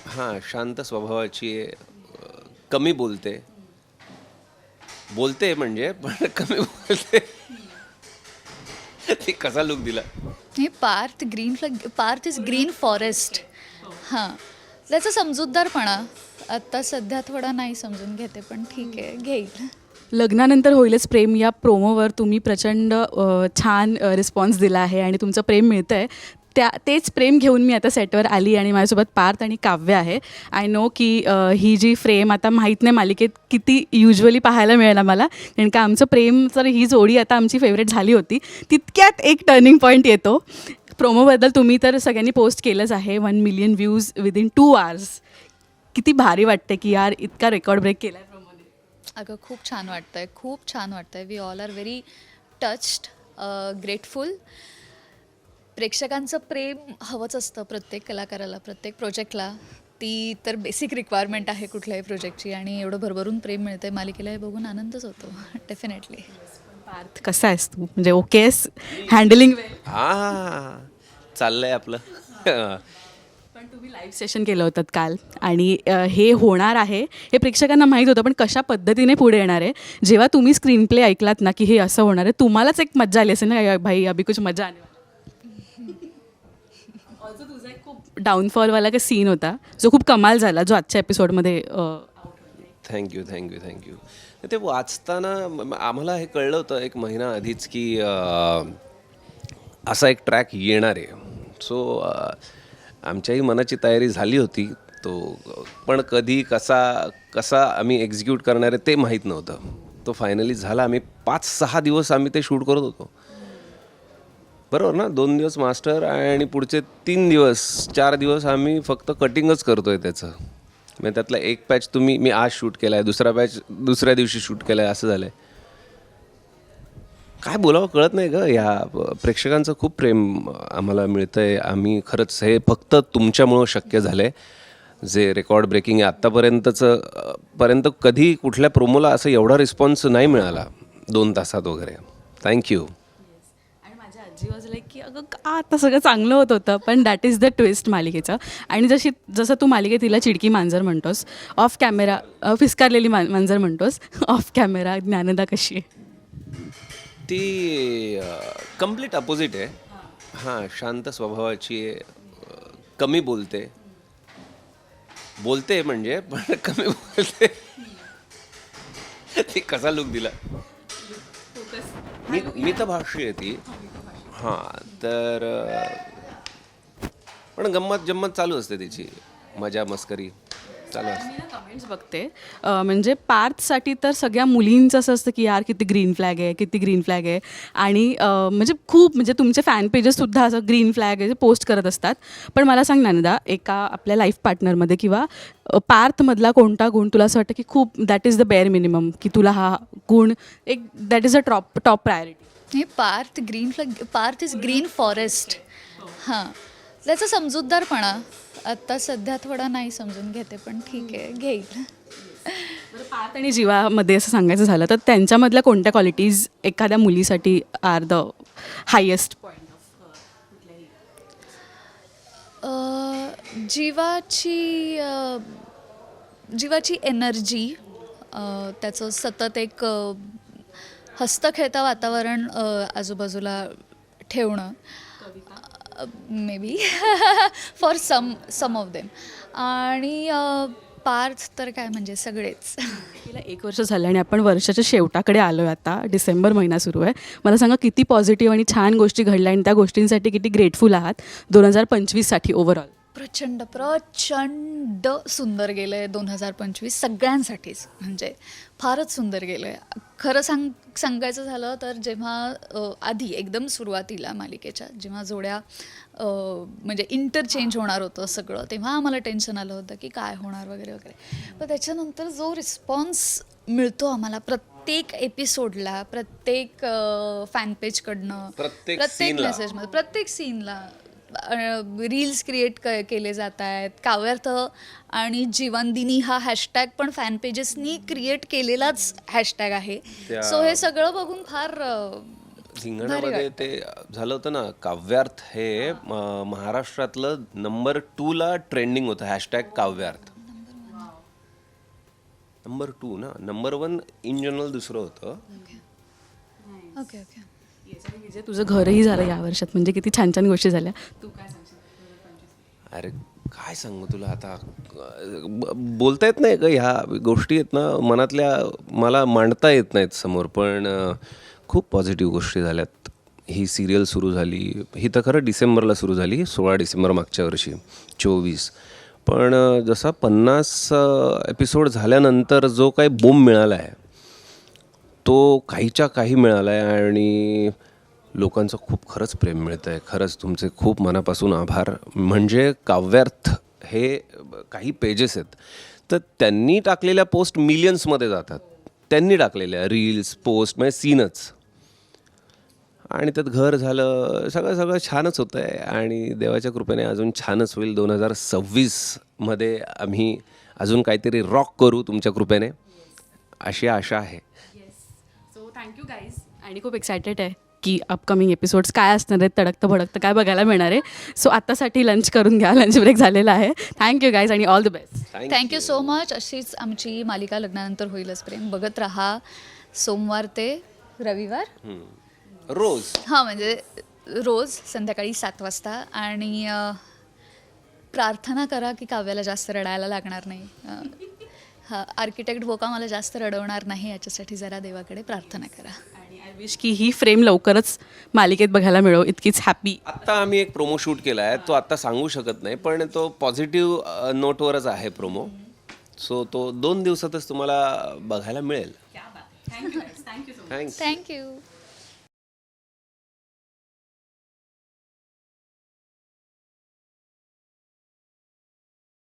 हां, शांत स्वभावाची आहे. कमी बोलते. बोलते म्हणजे पण कमी बोलते. ती कसा लूक दिला? हे Parth green flag, Parth is green forest. हां, त्याचा समजूतदारपणा आत्ता सध्या थोडा नाही समजून घेते, पण ठीक आहे, घेईल. लग्नानंतर होईलच प्रेम या प्रोमोवर तुम्ही प्रचंड छान रिस्पॉन्स दिला आहे आणि तुमचं प्रेम मिळतं आहे. तेच प्रेम घेऊन मी आता सेटवर आली आणि माझ्यासोबत पार्थ आणि काव्य आहे. आय नो की ही जी फ्रेम आता माहीत नाही मालिकेत किती युजली पाहायला मिळेल आम्हाला, कारण का आमचं प्रेम तर ही जोडी आता आमची फेवरेट झाली होती. तितक्यात एक टर्निंग पॉईंट येतो. प्रोमोबद्दल तुम्ही तर सगळ्यांनी पोस्ट केलंच आहे. 1 मिलियन व्ह्यूज विदिन 2 आवर्स. किती भारी वाटते की यार इतका रेकॉर्ड ब्रेक केला आहे प्रोमोने. अगं खूप छान वाटतंय, खूप छान वाटतंय. We all are very touched, grateful. प्रेक्षकांचं प्रेम हवंच असतं प्रत्येक कलाकाराला, प्रत्येक प्रोजेक्टला. ती तर बेसिक रिक्वायरमेंट आहे कुठल्याही प्रोजेक्टची, आणि एवढं भरभरून प्रेम मिळतंय मालिकेला हे बघून आनंदच होतो. डेफिनेटली. पार्थ कसा आहेस तू, म्हणजे ओकेस हँडलिंग वेल? हां, चाललंय आपलं. पण तुम्ही लाईव्ह सेशन केलं होतं काल आणि हे होणार आहे हे प्रेक्षकांना माहीत होतं, पण कशा पद्धतीने पुढे येणार आहे. जेव्हा तुम्ही स्क्रीन प्ले ऐकलात ना की हे असं होणार आहे, तुम्हालाच एक मजा आली असेल ना, भाई अभी कुछ मजा आने ऑल्सो. तुझा एक खूप डाऊनफॉलवाला काही सीन होता जो खूप कमाल झाला, जो आजच्या एपिसोडमध्ये थँक्यू, थँक्यू, थँक्यू. ते वाचताना आम्हाला हे कळलं होतं एक महिना आधीच की असा एक ट्रॅक येणार आहे. सो आमच्याही मनाची तयारी झाली होती. पण कधी कसा कसा आम्ही एक्झिक्यूट करणार आहे ते माहीत नव्हतं. तो फायनली झाला. आम्ही 5-6 दिवस आम्ही ते शूट करत होतो. बरोबर ना? 2 दिवस मास्टर आणि पुढचे 3 दिवस 4 दिवस आम्ही फक्त कटिंगच करतोय त्याचं. म्हणजे त्यातला एक पॅच मी आज शूट केला आहे, दुसरा पॅच दुसऱ्या दिवशी शूट केला आहे, असं झालं आहे. काय बोलावं कळत नाही गं. प्रेक्षकांचं खूप प्रेम आम्हाला मिळतं आहे. आम्ही खरंच हे फक्त तुमच्यामुळं शक्य झालं आहे. जे रेकॉर्ड ब्रेकिंग आहे पर्यंत कधी कुठल्या प्रोमोला असं एवढा रिस्पॉन्स नाही मिळाला 2 तासात वगैरे. थँक्यू. आणि माझ्या आजी वाजलं की अगं का आता सगळं चांगलं होत होतं, पण दॅट इज द ट्विस्ट मालिकेचं. आणि जसं तू मालिकेत तिला चिडकी मांजर म्हणतोस, ऑफ कॅमेरा फिस्कारलेली मांजर म्हणतोस, ऑफ कॅमेरा ज्ञानदा कशी आहे? ती कम्प्लीट अपोजिट आहे. हां, शांत स्वभावाची आहे. कमी बोलते. बोलते म्हणजे पण कमी बोलते. ती कसा लूक दिला? मितभाषी आहे ती. हां, तर पण गंमत जम्मत चालू असते तिची. मजा मस्करी चालू असते. मी ना कमेंट्स बघते, म्हणजे पार्थसाठी तर सगळ्या मुलींचं असं असतं की यार किती ग्रीन फ्लॅग आहे, किती ग्रीन फ्लॅग आहे. आणि म्हणजे खूप, म्हणजे तुमचे फॅन पेजेससुद्धा असं ग्रीन फ्लॅग आहे पोस्ट करत असतात. पण मला सांग नंदा, एका आपल्या लाईफ पार्टनरमध्ये किंवा पार्थमधला कोणता गुण तुला असं वाटतं की खूप that is the bare minimum, की तुला हा गुण एक that is a top priority? हे Parth green flag, Parth is green forest. हां, त्याचा समजूतदारपणा आत्ता सध्या थोडा नाही समजून घेते, पण ठीक आहे, घेईल. बरं, पार्थ आणि जीवामध्ये असं सांगायचं झालं तर त्यांच्यामधल्या कोणत्या क्वालिटीज एखाद्या मुलीसाठी आर द हायेस्ट पॉईंट जीवाची जीवाची एनर्जी, त्याचं सतत एक हस्तखेळतं वातावरण आजूबाजूला ठेवणं, maybe for some of them. आणि पार्थ तर काय, म्हणजे सगळेच. गेल्या 1 वर्ष झालं आणि आपण वर्षाच्या शेवटाकडे आलो आहे. आता डिसेंबर महिना सुरू आहे. मला सांगा किती पॉझिटिव्ह आणि छान गोष्टी घडल्या आणि त्या गोष्टींसाठी किती ग्रेटफुल आहात 2025साठी ओव्हरऑल? प्रचंड प्रचंड सुंदर गेलं आहे 2025 सगळ्यांसाठीच. म्हणजे फारच सुंदर गेलं आहे. खरं सांगायचं झालं तर जेव्हा आधी एकदम सुरुवातीला मालिकेच्या जेव्हा जोड्या म्हणजे इंटरचेंज होणार होतं सगळं, तेव्हा आम्हाला टेन्शन आलं होतं की काय होणार वगैरे वगैरे. पण त्याच्यानंतर जो रिस्पॉन्स मिळतो आम्हाला प्रत्येक एपिसोडला, प्रत्येक फॅनपेजकडनं, प्रत्येक मेसेजमध्ये, प्रत्येक सीनला रील्स क्रिएट केले जात आहेत. काव्यार्थ आणि जीवनदिनी हा हॅशटॅग पण फॅन पेजेसनी क्रिएट केलेलाच हॅशटॅग आहे. सो हे सगळं बघून फार धिंगाण्यामध्ये ते झालं होतं ना, काव्यार्थ हे महाराष्ट्रातलं नंबर 2ला ट्रेंडिंग होतं, हॅशटॅग काव्यार्थ. नंबर 2 ना, नंबर 1 इन जनरल दुसरं होतं. Okay okay. विजय, तुझं घरही झालं या वर्षात, म्हणजे किती छान छान गोष्टी झाल्या. तू काय सांगशील? अरे काय सांगू तुला आता, बोलता येत नाही का ह्या गोष्टी आहेत ना मनातल्या, मला मांडता येत नाहीत समोर, पण खूप पॉझिटिव्ह गोष्टी झाल्यात. ही सिरियल सुरू झाली, ही तर खरं डिसेंबरला सुरू झाली, 16 डिसेंबर मागच्या वर्षी 24. पण जसा 50 एपिसोड झाल्यानंतर जो काही बूम मिळाला आहे तो काहीच्या काही मिळाला आहे, आणि लोकांचं खूप खरंच प्रेम मिळतं आहे. खरंच तुमचे खूप मनापासून आभार. म्हणजे काव्यार्थ हे काही पेजेस आहेत, तर त्यांनी टाकलेल्या पोस्ट मिलियन्समध्ये जातात. त्यांनी टाकलेल्या रील्स, पोस्ट, म्हणजे सीनच, आणि त्यात घर झालं, सगळं छानच होतं आहे, आणि देवाच्या कृपेने अजून छानच होईल. 2026मध्ये आम्ही अजून काहीतरी रॉक करू तुमच्या कृपेने, अशी आशा आहे. So thank you guys. आणि खूप एक्सायटेड आहे की अपकमिंग एपिसोड्स काय असणार आहेत, तडकतं भडकतं काय बघायला मिळणार आहे. सो आत्तासाठी लंच करून घ्या, लंच ब्रेक झालेला आहे. थँक्यू गाईज आणि all the best. Thank you so much. अशीच आमची मालिका लग्नानंतर होईलच प्रेम बघत राहा, सोमवार ते रविवार रोज. हां, म्हणजे रोज संध्याकाळी 7 वाजता. आणि प्रार्थना करा की काव्याला जास्त रडायला लागणार नाही. हां, आर्किटेक्ट बोका मला जास्त रडवणार नाही, याच्यासाठी जरा देवाकडे प्रार्थना करा. आणि आय विश की ही फ्रेम लवकरच मालिकेत बघायला मिळो, इतकीच हॅपी. आत्ता आम्ही एक प्रोमो शूट केला आहे, तो आत्ता सांगू शकत नाही, पण तो पॉझिटिव्ह नोटवरच आहे प्रोमो. सो तो 2 दिवसातच तुम्हाला बघायला मिळेल. थँक्यू. थँक्स. थँक्यू.